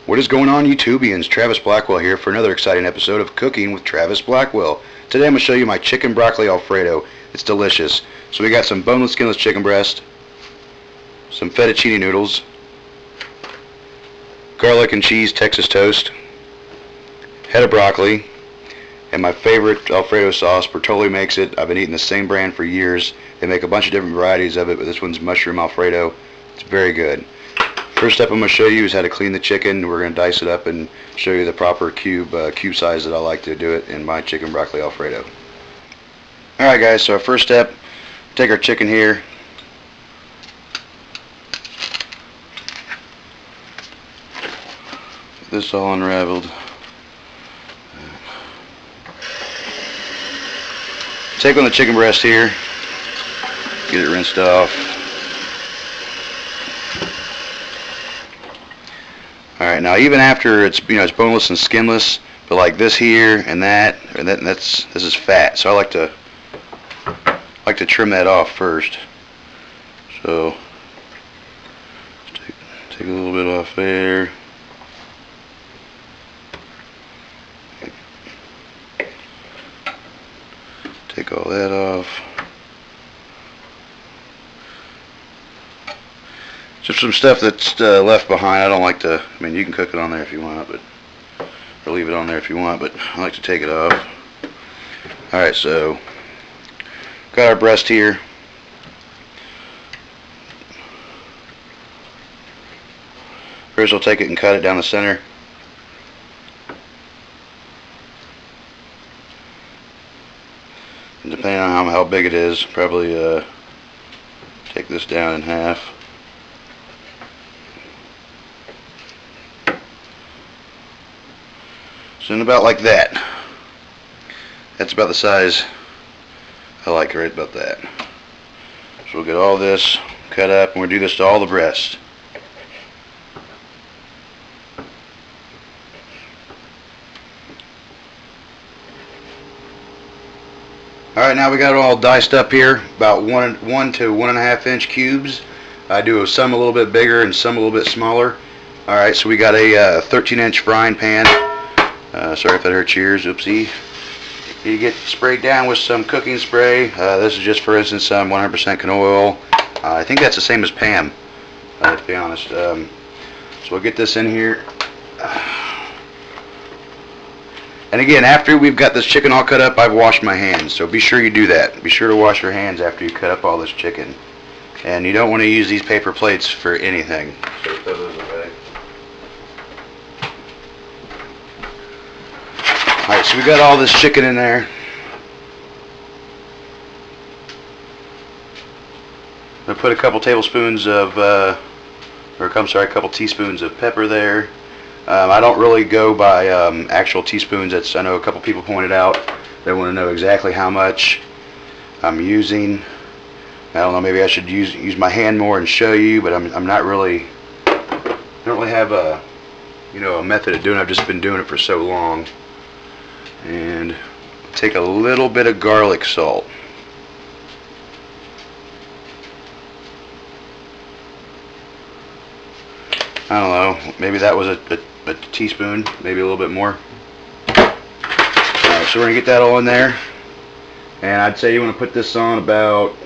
What is going on, YouTubians? Travis Blackwell here for another exciting episode of Cooking with Travis Blackwell. Today I'm going to show you my chicken broccoli Alfredo. It's delicious. So we got some boneless, skinless chicken breast, some fettuccine noodles, garlic and cheese Texas toast, head of broccoli, and my favorite Alfredo sauce. Bertolli makes it. I've been eating the same brand for years. They make a bunch of different varieties of it, but this one's mushroom Alfredo. It's very good. First step I'm going to show you is how to clean the chicken. We're going to dice it up and show you the proper cube size that I like to do it in my chicken broccoli Alfredo. Alright guys, so our first step, take our chicken here. Get this all unraveled. Take on the chicken breast here, get it rinsed off. Alright, now even after it's it's boneless and skinless, but like this here and this is fat, so I like to trim that off first. So take a little bit off there. Take all that off. Just some stuff that's left behind. I don't like to, I mean, you can cook it on there if you want, or leave it on there if you want, but I like to take it off. Alright, so got our breast here. First we'll take it and cut it down the center. And depending on how big it is, probably take this down in half. So about like that. That's about the size I like, right about that. So we'll get all this cut up, and we'll do this to all the breast. Alright, now we got it all diced up here, about 1 to 1.5 inch cubes. I do some a little bit bigger and some a little bit smaller. Alright, so we got a 13-inch frying pan. Sorry if that hurt your ears, oopsie. You get sprayed down with some cooking spray. This is just, for instance, some 100% canola oil. I think that's the same as Pam, to be honest. So we'll get this in here. And again, after we've got this chicken all cut up, I've washed my hands. So be sure you do that. Be sure to wash your hands after you cut up all this chicken. And you don't want to use these paper plates for anything. So throw those away. Alright, so we got all this chicken in there. I'm going to put a couple tablespoons of, a couple teaspoons of pepper there. I don't really go by actual teaspoons. I know a couple people pointed out they want to know exactly how much I'm using. I don't know, maybe I should use my hand more and show you, but I'm not really, I don't really have a method of doing it. I've just been doing it for so long. And take a little bit of garlic salt. I don't know, maybe that was a teaspoon, maybe a little bit more. Alright, so we're going to get that all in there. And I'd say you want to put this on about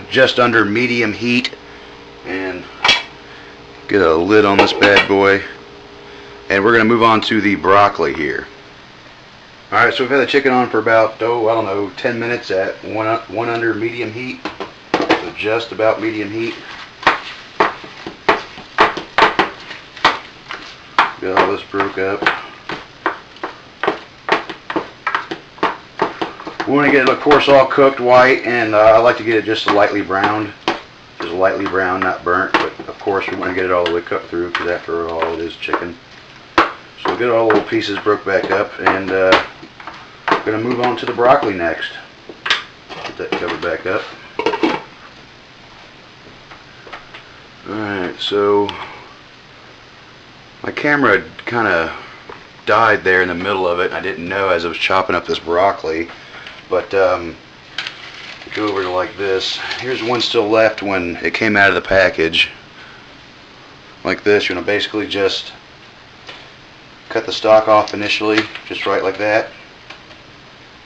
just under medium heat. And get a lid on this bad boy. And we're going to move on to the broccoli here. Alright, so we've had the chicken on for about, I don't know, 10 minutes at one under medium heat. So just about medium heat. Got all this broke up. We want to get it, of course, all cooked white, and I like to get it just lightly browned. Just lightly brown, not burnt, but of course we want to get it all the way cooked through, because after all it is chicken. So we'll get all the little pieces broke back up, and we're going to move on to the broccoli next. Get that covered back up. Alright, so my camera kind of died there in the middle of it, and I didn't know as I was chopping up this broccoli. But go over to like this. Here's one still left when it came out of the package. Like this, you're going to basically just cut the stalk off initially, just right like that.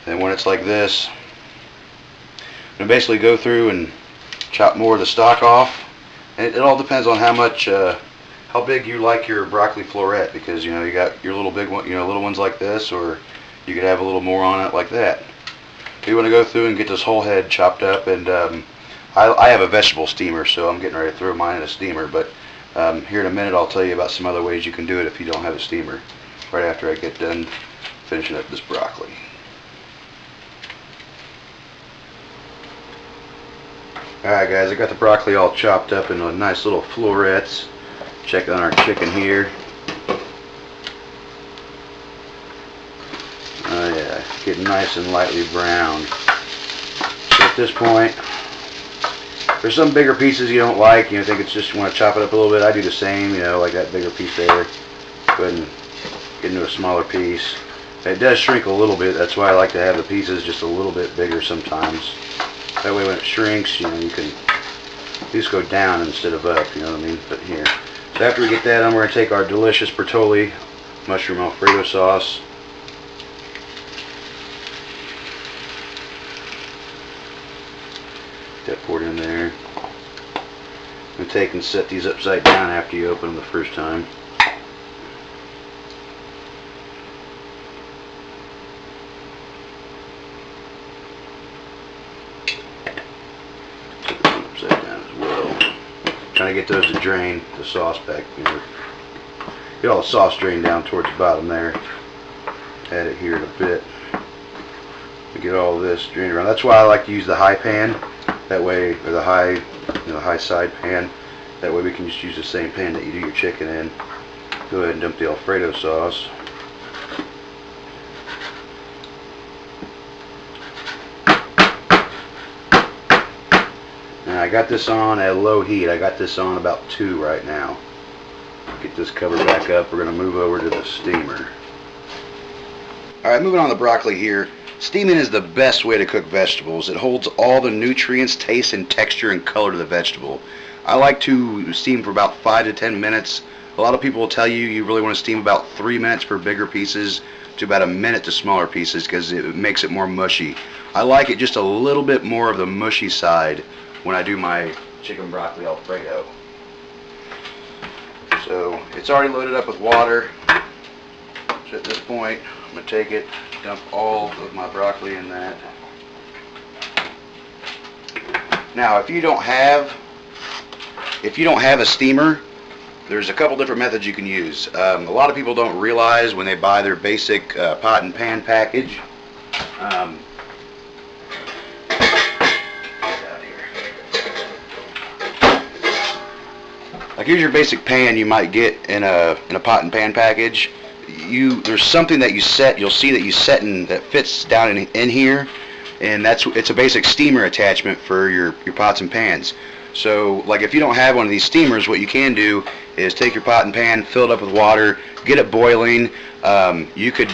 And when it's like this, I'm going to basically go through and chop more of the stalk off. And it all depends on how much, how big you like your broccoli floret, because you know you got your little big one, you know, little ones like this, or you could have a little more on it like that. You want to go through and get this whole head chopped up, and I have a vegetable steamer, so I'm getting ready to throw mine in a steamer. But here in a minute, I'll tell you about some other ways you can do it if you don't have a steamer. Right after I get done finishing up this broccoli. Alright guys, I got the broccoli all chopped up into nice little florets. Check on our chicken here. Oh yeah, getting nice and lightly browned. So at this point, there's some bigger pieces you don't like, you know, think it's just you want to chop it up a little bit. I do the same, you know, like that bigger piece there. Go ahead and get into a smaller piece. It does shrink a little bit, that's why I like to have the pieces just a little bit bigger sometimes. That way when it shrinks, you know, you can just go down instead of up, you know what I mean? But here. So after we get that, I'm going to take our delicious Bertolli mushroom Alfredo sauce. Get that poured in there. I'm going to take and set these upside down after you open them the first time. Trying to get those to drain the sauce back, you know, get all the sauce drained down towards the bottom there. Add it here in a bit. Get all this drained around. That's why I like to use the high pan. That way, or the high, you know, high side pan. That way we can just use the same pan that you do your chicken in. Go ahead and dump the Alfredo sauce. I got this on at low heat. I got this on about 2 right now. Get this cover back up. We're going to move over to the steamer. Alright, moving on to the broccoli here. Steaming is the best way to cook vegetables. It holds all the nutrients, taste, and texture and color to the vegetable. I like to steam for about 5 to 10 minutes. A lot of people will tell you you really want to steam about 3 minutes for bigger pieces to about a minute to smaller pieces because it makes it more mushy. I like it just a little bit more of the mushy side when I do my chicken broccoli Alfredo. So it's already loaded up with water. So at this point, I'm going to take it, dump all of my broccoli in that. Now, if you don't have a steamer, there's a couple different methods you can use. A lot of people don't realize when they buy their basic pot and pan package. Like here's your basic pan you might get in a pot and pan package. There's something that you set. You'll see that you set in that fits down in here, and it's a basic steamer attachment for your pots and pans. So like if you don't have one of these steamers, what you can do is take your pot and pan, fill it up with water, get it boiling. You could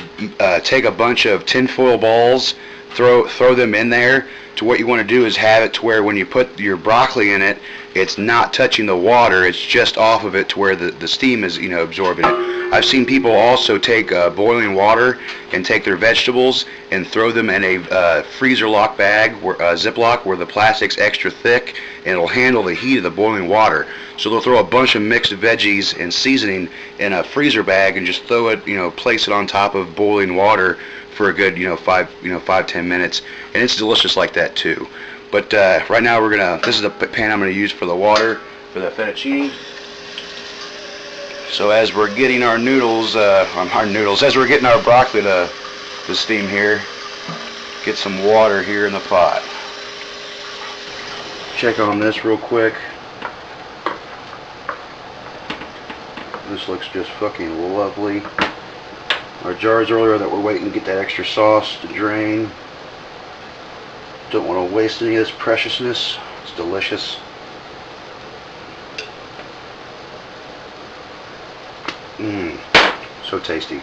take a bunch of tinfoil balls, throw them in there. To what you want to do is have it to where when you put your broccoli in it, it's not touching the water, it's just off of it to where the steam is, you know, absorbing it. I've seen people also take boiling water and take their vegetables and throw them in a freezer lock bag, Ziploc, where the plastic's extra thick and it'll handle the heat of the boiling water. So they'll throw a bunch of mixed veggies and seasoning in a freezer bag and just throw it, you know, place it on top of boiling water for a good, 5-10 minutes, and it's delicious like that too. But right now this is the pan I'm gonna use for the water for the fettuccine. So as we're getting our noodles, as we're getting our broccoli to steam here, get some water here in the pot. Check on this real quick. This looks just fucking lovely. Our jars earlier that we're waiting to get that extra sauce to drain. Don't want to waste any of this preciousness. It's delicious. Mmm, so tasty.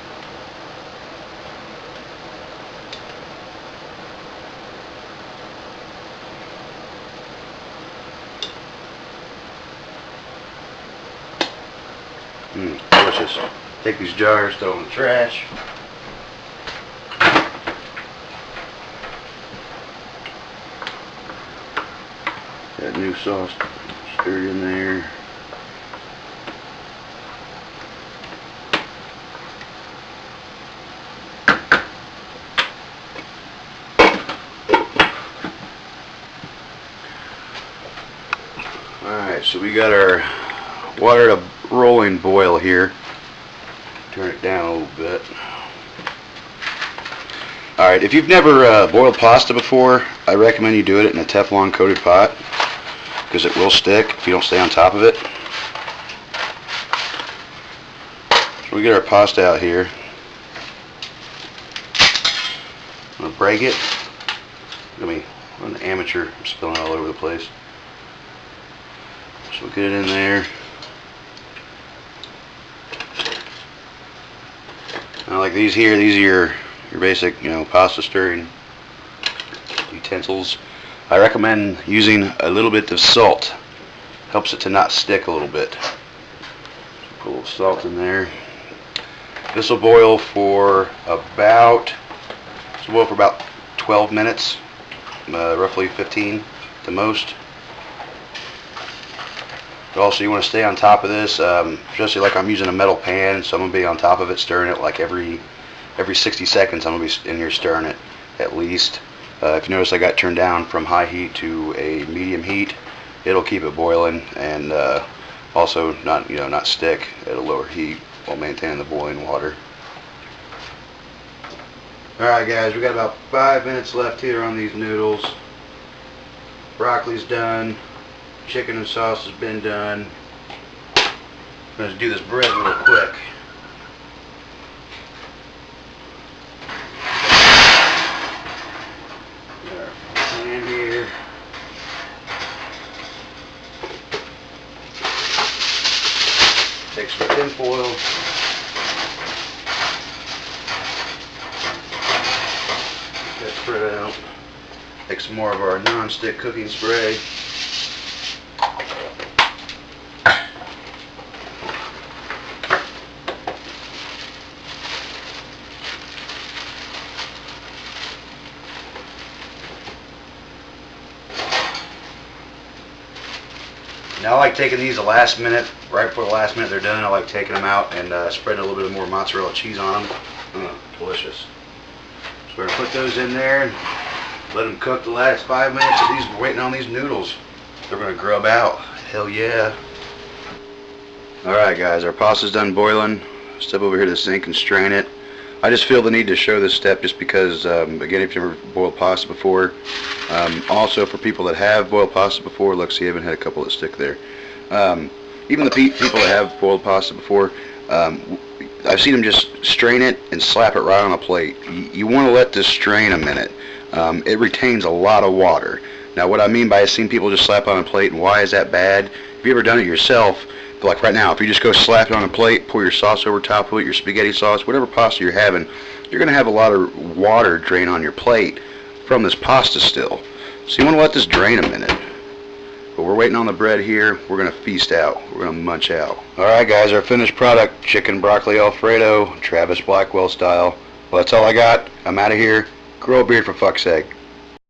Mmm, delicious. Take these jars, throw them in the trash. That new sauce stirred in there. Alright, so we got our water at a rolling boil here. Turn it down a little bit. Alright, if you've never boiled pasta before, I recommend you do it in a Teflon coated pot, because it will stick if you don't stay on top of it. So we get our pasta out here. I'm going to break it. I'm an amateur, I'm spilling all over the place. So we'll get it in there. Now like these here, these are your basic, pasta stirring utensils. I recommend using a little bit of salt. Helps it to not stick a little bit. Put a little salt in there. This will boil for about 12 minutes, roughly 15 the most. But also you want to stay on top of this, especially like I'm using a metal pan, so I'm going to be on top of it stirring it like every 60 seconds. I'm going to be in here stirring it at least. If you notice, I got turned down from high heat to a medium heat. It'll keep it boiling and also not stick at a lower heat while maintaining the boiling water. Alright guys, we got about 5 minutes left here on these noodles. Broccoli's done. Chicken and sauce has been done. I'm going to do this bread real quick. Got our pan here. Take some tin foil. Get that spread out. Take some more of our non-stick cooking spray. Now I like taking these the last minute, right before the last minute they're done. I like taking them out and spreading a little bit more mozzarella cheese on them. Delicious. So we're going to put those in there and let them cook the last 5 minutes of these. We're waiting on these noodles. They're going to grub out. Hell yeah. Alright guys, our pasta's done boiling. Step over here to the sink and strain it. I just feel the need to show this step just because, again, if you've never boiled pasta before, also for people that have boiled pasta before, look, see, I even had a couple that stick there. Even the people that have boiled pasta before, I've seen them just strain it and slap it right on a plate. You want to let this strain a minute. It retains a lot of water. Now, what I mean by seeing people just slap on a plate, and why is that bad? If you've ever done it yourself, like right now, if you just go slap it on a plate, pour your sauce over top of it, your spaghetti sauce, whatever pasta you're having, you're going to have a lot of water drain on your plate from this pasta still. So you want to let this drain a minute. But we're waiting on the bread here. We're going to feast out. We're going to munch out. Alright guys, our finished product, chicken broccoli Alfredo, Travis Blackwell style. Well, that's all I got. I'm out of here. Grow a beard for fuck's sake.